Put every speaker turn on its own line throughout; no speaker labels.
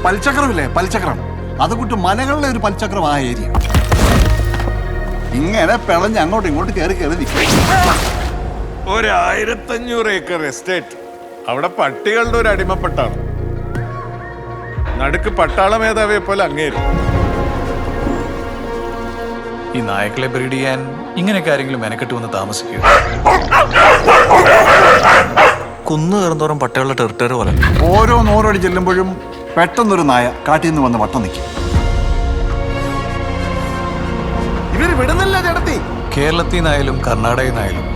പൽചക്രമില്ലേ, പൽചക്രം, അതുകൂട്ട് മലകളിലെ ഒരു പൽചക്രം ആ ഏരിയ. ഇങ്ങനെ പിളഞ്ഞ് അങ്ങോട്ടും ഇങ്ങോട്ടും കയറി നിൽക്കും.
1500 ഏക്കർ എസ്റ്റേറ്റ്. അവിടെ പട്ടികളുടെ ഒരു അടിമപ്പെട്ടാണ്. നടുക്ക് പട്ടാള മേധാവിയെ പോലെ അങ്ങേരും.
ഈ നായക്കളെ ബ്രീഡ് ചെയ്യാൻ ഇങ്ങനെയൊക്കെ ആരെങ്കിലും മെനക്കെട്ട് വന്ന് താമസിക്കുക?
കുന്നു കയറുന്നോറും പട്ടയുള്ള ടെറിട്ടറി പോലെ.
ഓരോ നോറടി ചെല്ലുമ്പോഴും പെട്ടെന്നൊരു നായ കാട്ടിൽ നിന്ന് വന്ന് വട്ടം നിൽക്കും. ഇവര് വിടുന്നില്ല ചേട്ടത്തി.
കേരളത്തിൽ നിന്നായാലും കർണാടകയിൽ നിന്നായാലും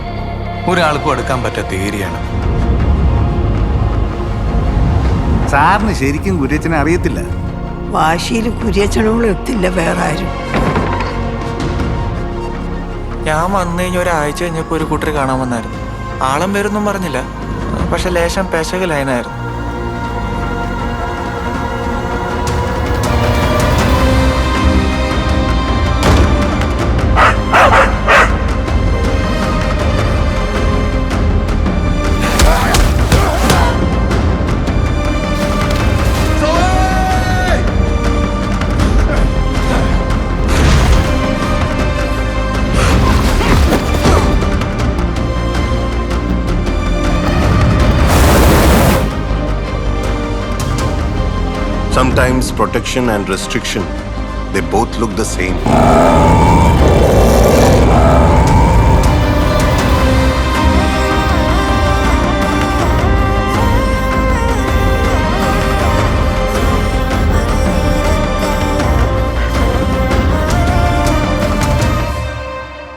ഒരാൾക്കും അടുക്കാൻ പറ്റാത്ത ഏരിയയാണ്.
സാറിന് ശരിക്കും കുര്യച്ചനെ അറിയത്തില്ല.
വാശിയിൽ കുര്യച്ചനോളം എത്തില്ല വേറെ ആരും.
ഞാൻ വന്നു കഴിഞ്ഞ ഒരാഴ്ച കഴിഞ്ഞപ്പോൾ ഒരു കൂട്ടർ കാണാൻ വന്നായിരുന്നു. ആളം പേരൊന്നും പറഞ്ഞില്ല, പക്ഷെ ലേശം പെശക ലൈനായിരുന്നു.
Sometimes protection and restriction, they both look the same.